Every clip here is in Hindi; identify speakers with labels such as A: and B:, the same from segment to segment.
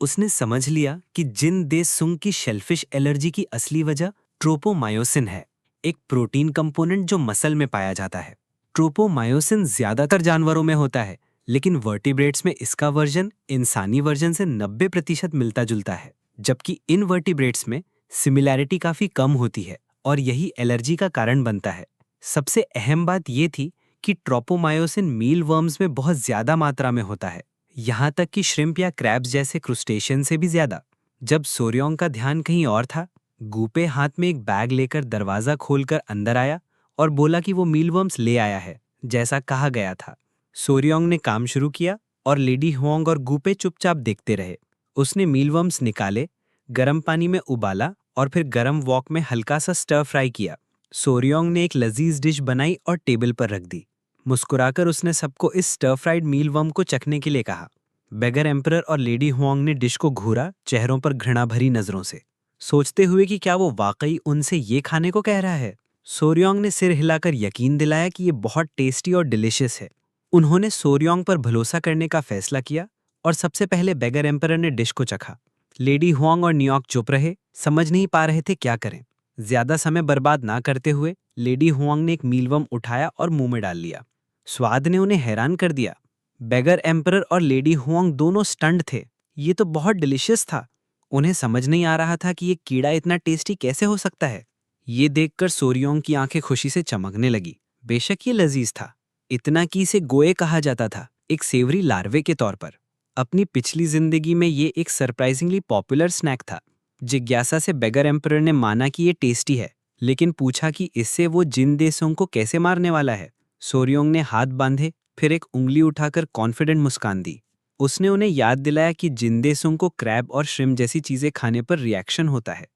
A: उसने समझ लिया कि जिन देसुंग की शेलफिश एलर्जी की असली वजह ट्रोपोमायोसिन है, एक प्रोटीन कंपोनेंट जो मसल में पाया जाता है। ट्रोपोमायोसिन ज्यादातर जानवरों में होता है, लेकिन वर्टिब्रेट्स में इसका वर्जन इंसानी वर्जन से 90% मिलता जुलता है, जबकि इन वर्टिब्रेट्स में सिमिलैरिटी काफी कम होती है और यही एलर्जी का कारण बनता है। सबसे अहम बात यह थी कि ट्रोपोमायोसिन मील वर्म्स में बहुत ज्यादा मात्रा में होता है, यहाँ तक कि श्रिम्प या क्रैब्स जैसे क्रुस्टेशियन से भी ज्यादा। जब सोर्योंग का ध्यान कहीं और था, गूपे हाथ में एक बैग लेकर दरवाजा खोलकर अंदर आया और बोला कि वो मीलवर्म्स ले आया है, जैसा कहा गया था। सोर्योंग ने काम शुरू किया और लेडी हुआंग और गूपे चुपचाप देखते रहे। उसने मीलवर्म्स निकाले, गर्म पानी में उबाला और फिर गर्म वॉक में हल्का सा स्टर फ्राई किया। सोर्योंग ने एक लजीज डिश बनाई और टेबल पर रख दी। मुस्कुराकर उसने सबको इस स्टर फ्राइड मीलवर्म को चखने के लिए कहा। बेगर एम्परर और लेडी हुआंग ने डिश को घूरा, चेहरों पर घृणा भरी नजरों से, सोचते हुए कि क्या वो वाकई उनसे ये खाने को कह रहा है। सोर्योंग ने सिर हिलाकर यकीन दिलाया कि ये बहुत टेस्टी और डिलिशियस है। उन्होंने सोर्योंग पर भरोसा करने का फैसला किया और सबसे पहले बेगर एम्परर ने डिश को चखा। लेडी हुआंग और न्योक चुप रहे, समझ नहीं पा रहे थे क्या करें। ज्यादा समय बर्बाद ना करते हुए लेडी हुआंग ने एक मीलवर्म उठाया और मुंह में डाल लिया। स्वाद ने उन्हें हैरान कर दिया। बेगर एम्परर और लेडी हुआंग दोनों स्टन्ड थे। ये तो बहुत डिलिशियस था। उन्हें समझ नहीं आ रहा था कि ये कीड़ा इतना टेस्टी कैसे हो सकता है। ये देखकर सोर्योंग की आंखें खुशी से चमकने लगी। बेशक ये लजीज था, इतना कि इसे गोए कहा जाता था, एक सेवरी लार्वे के तौर पर। अपनी पिछली जिंदगी में ये एक सरप्राइजिंगली पॉपुलर स्नैक था। जिज्ञासा से बेगर एम्परर ने माना कि ये टेस्टी है, लेकिन पूछा कि इससे वो जिन देशों को कैसे मारने वाला है। सोर्योंग ने हाथ बांधे, फिर एक उंगली उठाकर कॉन्फिडेंट मुस्कान दी। उसने उन्हें याद दिलाया कि जिंदेसों को क्रैब और श्रिम्प जैसी चीजें खाने पर रिएक्शन होता है।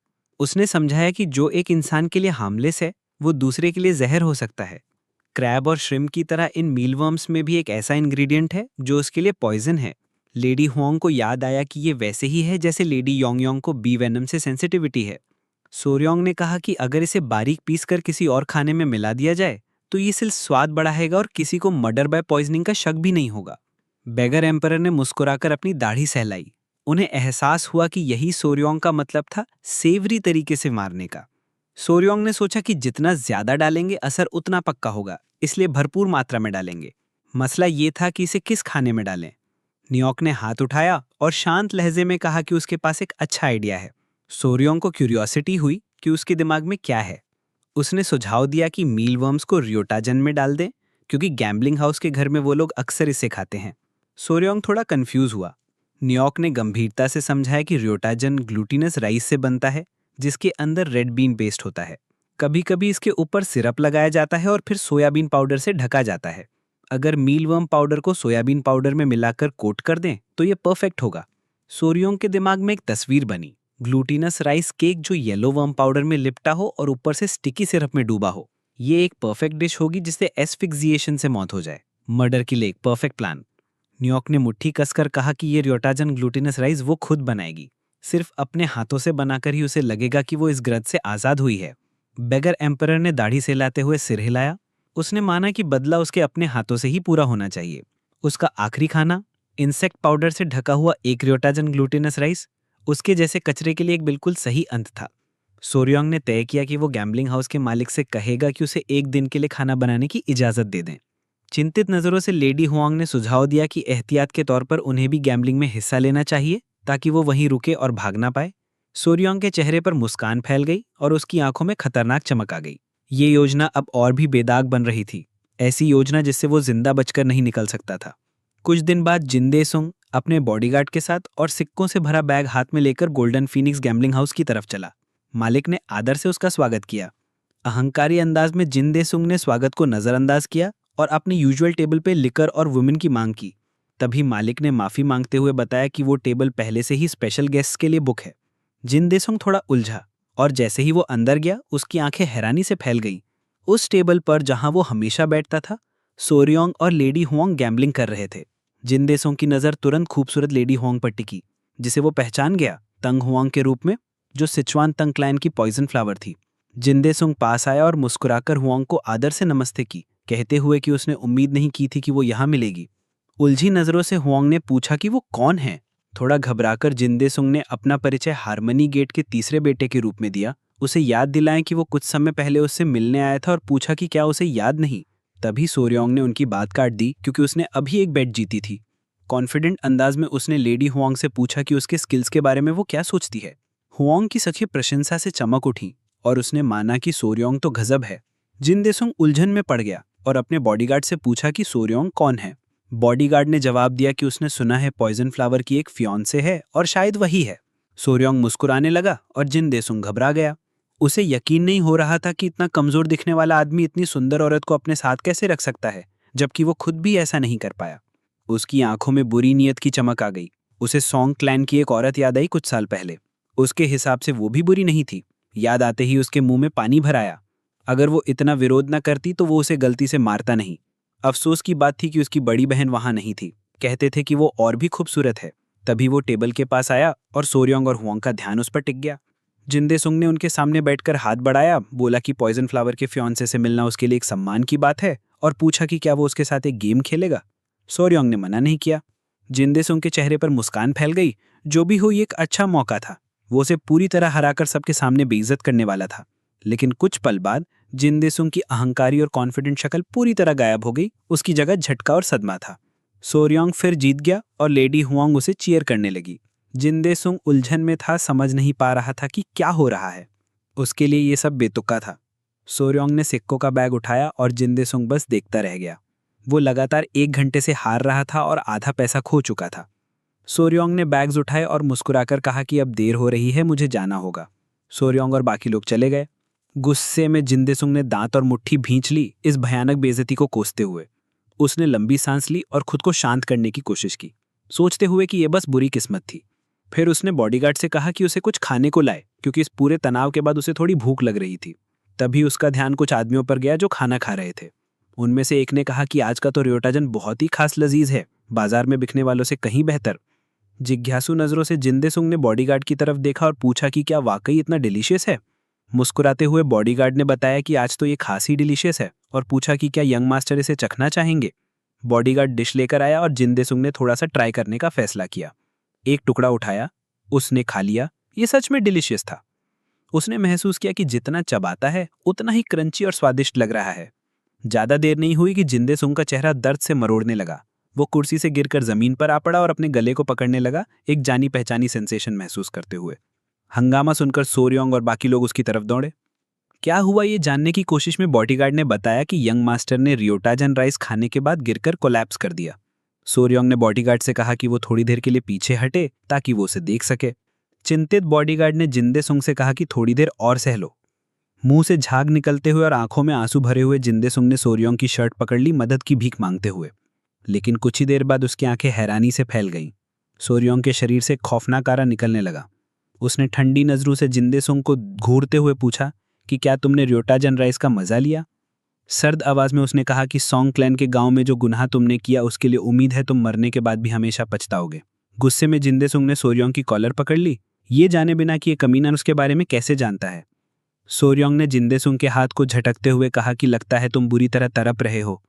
A: उसने समझाया कि जो एक इंसान के लिए हार्मलेस है, वो दूसरे के लिए जहर हो सकता है। क्रैब और श्रिम्प की तरह इन मीलवर्म्स में भी एक ऐसा इंग्रेडिएंट है जो उसके लिए पॉइजन है। लेडी हुआंग को याद आया कि ये वैसे ही है जैसे लेडी योंगयोंग को बी वेनम से सेंसिटिविटी है। सोर्योंग ने कहा कि अगर इसे बारीक पीस कर किसी और खाने में मिला दिया जाए तो ये सिर्फ स्वाद बढ़ाएगा और किसी को मर्डर बाय पॉइजनिंग का शक भी नहीं होगा। बेगर एम्परर ने मुस्कुराकर अपनी दाढ़ी सहलाई। उन्हें एहसास हुआ कि यही सोर्योंग का मतलब था, सेवरी तरीके से मारने का। सोर्योंग ने सोचा कि जितना ज्यादा डालेंगे असर उतना पक्का होगा, इसलिए भरपूर मात्रा में डालेंगे। मसला ये था कि इसे किस खाने में डालें। न्योक ने हाथ उठाया और शांत लहजे में कहा कि उसके पास एक अच्छा आइडिया है। सोर्योंग को क्यूरियोसिटी हुई कि उसके दिमाग में क्या है। उसने सुझाव दिया कि मीलवर्म्स को रियोटाजन में डाल दें, क्योंकि गैम्बलिंग हाउस के घर में वो लोग अक्सर इसे खाते हैं। सोर्योंग थोड़ा कंफ्यूज हुआ। न्योक ने गंभीरता से समझाया कि रियोटाजन ग्लूटिनस राइस से बनता है, जिसके अंदर रेड बीन पेस्ट होता है। कभी कभी इसके ऊपर सिरप लगाया जाता है और फिर सोयाबीन पाउडर से ढका जाता है। अगर मीलवर्म पाउडर को सोयाबीन पाउडर में मिलाकर कोट कर दें तो ये परफेक्ट होगा। सोर्योंग के दिमाग में एक तस्वीर बनी, ग्लूटिनस राइस केक जो येलो वर्म पाउडर में लिपटा हो और ऊपर से स्टिकी सिरप में डूबा हो। ये एक परफेक्ट डिश होगी जिससे एस्फिक्सिएशन से मौत हो जाए। मर्डर के लिए एक परफेक्ट प्लान। न्योक ने मुट्ठी कसकर कहा कि ये रियोटाजन ग्लूटिनस राइस वो खुद बनाएगी। सिर्फ अपने हाथों से बनाकर ही उसे लगेगा कि वो इस ग्रद से आजाद हुई है। बेगर एम्परर ने दाढ़ी सेलाते हुए सिर हिलाया। उसने माना कि बदला उसके अपने हाथों से ही पूरा होना चाहिए। उसका आखिरी खाना, इंसेक्ट पाउडर से ढका हुआ एक रियोटाजन ग्लूटिनस राइस, उसके जैसे कचरे के लिए एक बिल्कुल सही अंत था। सोर्योंग ने तय किया कि वो गैम्बलिंग हाउस के मालिक से कहेगा कि उसे एक दिन के लिए खाना बनाने की इजाजत दे दें। चिंतित नजरों से लेडी हुआंग ने सुझाव दिया कि एहतियात के तौर पर उन्हें भी गैम्बलिंग में हिस्सा लेना चाहिए, ताकि वो वहीं रुके और भाग ना पाए। सोर्योंग के चेहरे पर मुस्कान फैल गई और उसकी आंखों में खतरनाक चमक आ गई। ये योजना अब और भी बेदाग बन रही थी, ऐसी योजना जिससे वो जिंदा बचकर नहीं निकल सकता था। कुछ दिन बाद जिंदेसुंग अपने बॉडीगार्ड के साथ और सिक्कों से भरा बैग हाथ में लेकर गोल्डन फीनिक्स गैम्बलिंग हाउस की तरफ चला। मालिक ने आदर से उसका स्वागत किया। अहंकारी अंदाज में जिंदेसुंग ने स्वागत को नजरअंदाज किया और अपनी यूजुअल टेबल पे लिकर और वुमेन की मांग की। तभी मालिक ने माफी मांगते हुए बताया कि वो टेबल पहले से ही स्पेशल गेस्ट्स के लिए बुक है। जिंदेसुंग थोड़ा उलझा और जैसे ही वो अंदर गया उसकी आंखें हैरानी से फैल गईं। उस टेबल पर जहां वो हमेशा बैठता था, सोर्योंग और लेडी हुआंग गैम्बलिंग कर रहे थे। जिंदेसुंग की नजर तुरंत खूबसूरत लेडी हुआंग पर टिकी, जिसे वो पहचान गया तंग हुआंग के रूप में, जो सिचुआन तंग क्लैन की पॉइजन फ्लावर थी। जिंदेसुंग पास आया और मुस्कुराकर हुआंग को आदर से नमस्ते की, कहते हुए कि उसने उम्मीद नहीं की थी कि वो यहाँ मिलेगी। उलझी नजरों से हुआंग ने पूछा कि वो कौन है।
B: थोड़ा घबराकर जिंदेसुंग ने अपना परिचय हारमनी गेट के तीसरे बेटे के रूप में दिया। उसे याद दिलाएं कि वो कुछ समय पहले उससे मिलने आया था और पूछा कि क्या उसे याद नहीं। तभी सोर्योंग ने उनकी बात काट दी क्योंकि उसने अभी एक बेट जीती थी। कॉन्फिडेंट अंदाज में उसने लेडी हुआंग से पूछा कि उसके स्किल्स के बारे में वो क्या सोचती है। हुआंग की सखी प्रशंसा से चमक उठी और उसने माना कि सोर्योंग तो गजब है। जिनदेसुंग उलझन में पड़ गया और अपने बॉडीगार्ड से पूछा कि सोर्योंग कौन है। बॉडीगार्ड ने जवाब दिया कि उसने सुना है पॉइजन फ्लावर की एक फियांसे है और शायद वही है। सोर्योंग मुस्कुराने लगा और जिनदेसुंग घबरा गया। उसे यकीन नहीं हो रहा था कि इतना कमजोर दिखने वाला आदमी इतनी सुंदर औरत को अपने साथ कैसे रख सकता है, जबकि वो खुद भी ऐसा नहीं कर पाया। उसकी आंखों में बुरी नीयत की चमक आ गई। उसे सॉन्ग क्लैन की एक औरत याद आई कुछ साल पहले। उसके हिसाब से वो भी बुरी नहीं थी। याद आते ही उसके मुंह में पानी भर आया। अगर वो इतना विरोध न करती तो वो उसे गलती से मारता नहीं। अफसोस की बात थी कि उसकी बड़ी बहन वहां नहीं थी। कहते थे कि वो और भी खूबसूरत है। तभी वो टेबल के पास आया और सोर्योंग और हुआंग का ध्यान उस पर टिक गया। जिनदेसुंग ने उनके सामने बैठकर हाथ बढ़ाया, बोला कि पॉइजन फ्लावर के फियांसे से मिलना उसके लिए एक सम्मान की बात है और पूछा कि क्या वो उसके साथ एक गेम खेलेगा। सोर्योंग ने मना नहीं किया। जिनदेसुंग के चेहरे पर मुस्कान फैल गई। जो भी हो, ये एक अच्छा मौका था। वो उसे पूरी तरह हराकर सबके सामने बेइज्जत करने वाला था। लेकिन कुछ पल बाद जिनदेसुंग की अहंकारी और कॉन्फिडेंट शक्ल पूरी तरह गायब हो गई। उसकी जगह झटका और सदमा था। सोर्योंग फिर जीत गया और लेडी हुआंग उसे चीयर करने लगी। जिनदेसुंग उलझन में था, समझ नहीं पा रहा था कि क्या हो रहा है। उसके लिए ये सब बेतुका था। सोर्योंग ने सिक्कों का बैग उठाया और जिनदेसुंग बस देखता रह गया। वो लगातार 1 घंटे से हार रहा था और आधा पैसा खो चुका था। सोर्योंग ने बैग्स उठाए और मुस्कुराकर कहा कि अब देर हो रही है, मुझे जाना होगा। सोर्योंग और बाकी लोग चले गए। गुस्से में जिनदेसुंग ने दांत और मुट्ठी भींच ली, इस भयानक बेइज्जती को कोसते हुए। उसने लंबी सांस ली और खुद को शांत करने की कोशिश की, सोचते हुए कि यह बस बुरी किस्मत थी। फिर उसने बॉडीगार्ड से कहा कि उसे कुछ खाने को लाए, क्योंकि इस पूरे तनाव के बाद उसे थोड़ी भूख लग रही थी। तभी उसका ध्यान कुछ आदमियों पर गया जो खाना खा रहे थे। उनमें से एक ने कहा कि आज का तो र्योटाजन बहुत ही खास लजीज है, बाजार में बिकने वालों से कहीं बेहतर। जिज्ञासु नजरों से जिनदेसुंग ने बॉडीगार्ड की तरफ देखा और पूछा कि क्या वाकई इतना डिलीशियस है। मुस्कुराते हुए बॉडीगार्ड ने बताया कि आज तो ये खास ही डिलीशियस है और पूछा कि क्या यंग मास्टर इसे चखना चाहेंगे। बॉडीगार्ड डिश लेकर आया और जिनदेसुंग ने थोड़ा सा ट्राई करने का फैसला किया। एक टुकड़ा उठाया, उसने खा लिया। ये सच में डिलीशियस था। उसने महसूस किया कि जितना चबाता है उतना ही क्रंची और स्वादिष्ट लग रहा है। ज्यादा देर नहीं हुई कि जिनदेसुंग का चेहरा दर्द से मरोड़ने लगा। वो कुर्सी से गिरकर जमीन पर आ पड़ा और अपने गले को पकड़ने लगा, एक जानी पहचानी सेंसेशन महसूस करते हुए। हंगामा सुनकर सोर्योंग और बाकी लोग उसकी तरफ दौड़े। क्या हुआ ये जानने की कोशिश में बॉडीगार्ड ने बताया कि यंग मास्टर ने र्योटाजन राइस खाने के बाद गिरकर कोलैप्स कर दिया। सोर्योंग ने बॉडीगार्ड से कहा कि वो थोड़ी देर के लिए पीछे हटे ताकि वो उसे देख सके। चिंतित बॉडीगार्ड ने जिनदेसुंग से कहा कि थोड़ी देर और सह लो। मुंह से झाग निकलते हुए और आंखों में आंसू भरे हुए जिनदेसुंग ने सोर्योंग की शर्ट पकड़ ली, मदद की भीख मांगते हुए। लेकिन कुछ ही देर बाद उसकी आंखें हैरानी से फैल गईं। सोर्योंग के शरीर से खौफनाक आरा निकलने लगा। उसने ठंडी नजरों से जिनदेसुंग को घूरते हुए पूछा कि क्या तुमने र्योटाजन राइस का मजा लिया। सर्द आवाज में उसने कहा कि सॉन्ग क्लैन के गांव में जो गुनाह तुमने किया उसके लिए उम्मीद है तुम मरने के बाद भी हमेशा पछताओगे। गुस्से में जिनदेसुंग ने सोर्योंग की कॉलर पकड़ ली, ये जाने बिना कि ये कमीना उसके बारे में कैसे जानता है। सोर्योंग ने जिनदेसुंग के हाथ को झटकते हुए कहा कि लगता है तुम बुरी तरह तड़प रहे हो।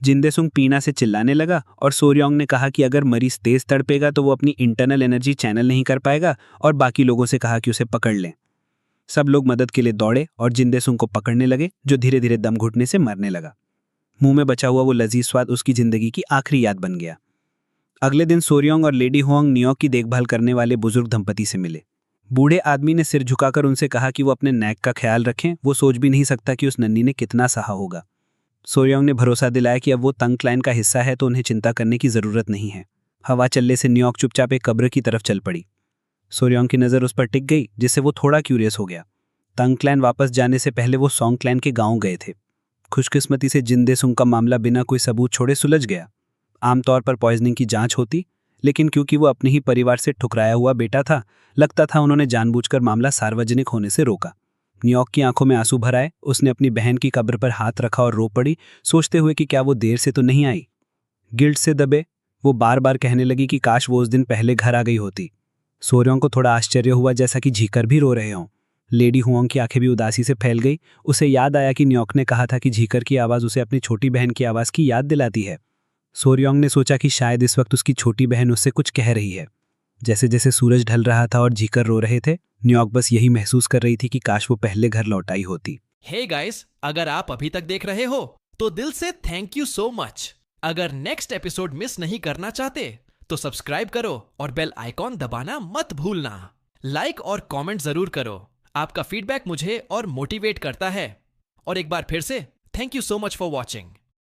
B: जिनदेसुंग पीना से चिल्लाने लगा और सोर्योंग ने कहा कि अगर मरीज तेज तड़पेगा तो वो अपनी इंटरनल एनर्जी चैनल नहीं कर पाएगा, और बाकी लोगों से कहा कि उसे पकड़ लें। सब लोग मदद के लिए दौड़े और जिनदेसुंग को पकड़ने लगे, जो धीरे धीरे दम घुटने से मरने लगा। मुंह में बचा हुआ वो लजीज स्वाद उसकी जिंदगी की आखिरी याद बन गया। अगले दिन सोर्योंग और लेडी हुआंग न्यूयॉर्क की देखभाल करने वाले बुजुर्ग दंपति से मिले। बूढ़े आदमी ने सिर झुकाकर उनसे कहा कि वो अपने नेक का ख्याल रखें, वो सोच भी नहीं सकता कि उस नन्ही ने कितना सहा होगा। सोर्योंग ने भरोसा दिलाया कि अब वो तंग क्लाइन का हिस्सा है तो उन्हें चिंता करने की जरूरत नहीं है। हवा चलने से न्यूयॉर्क चुपचाप एक कब्र की तरफ चल पड़ी। सोर्योंग की नजर उस पर टिक गई, जिससे वो थोड़ा क्यूरियस हो गया। तंग क्लैन वापस जाने से पहले वो सॉन्ग क्लैन के गांव गए थे। खुशकिस्मती से जिनदेसुंग का मामला बिना कोई सबूत छोड़े सुलझ गया। आमतौर पर पॉइजनिंग की जांच होती, लेकिन क्योंकि वो अपने ही परिवार से ठुकराया हुआ बेटा था, लगता था उन्होंने जानबूझकर मामला सार्वजनिक होने से रोका। न्यूयॉर्क की आंखों में आंसू भर आए। उसने अपनी बहन की कब्र पर हाथ रखा और रो पड़ी, सोचते हुए कि क्या वो देर से तो नहीं आई। गिल्ट से दबे वो बार बार कहने लगी कि काश वो उस दिन पहले घर आ गई होती। सोर्योंग को थोड़ा आश्चर्य हुआ, जैसा कि झीकर भी रो रहे हों। लेडी हुआंग की आंखें भी उदासी से फैल गई। उसे याद आया कि न्यूयॉर्क ने कहा था कि झीकर की आवाज़ उसे अपनी छोटी बहन की आवाज़ की याद दिलाती है। सोर्योंग ने सोचा कि शायद इस वक्त उसकी छोटी बहन उससे कुछ कह रही है। जैसे जैसे सूरज ढल रहा था और जीकर रो रहे थे, न्यूयॉर्क बस यही महसूस कर रही थी कि काश वो पहले घर लौट आई होती।
C: हे गाइस, अगर आप अभी तक देख रहे हो तो दिल से थैंक यू सो मच। अगर नेक्स्ट एपिसोड मिस नहीं करना चाहते तो सब्सक्राइब करो और बेल आइकॉन दबाना मत भूलना। लाइक और कमेंट जरूर करो, आपका फीडबैक मुझे और मोटिवेट करता है। और एक बार फिर से thank you so much for watching.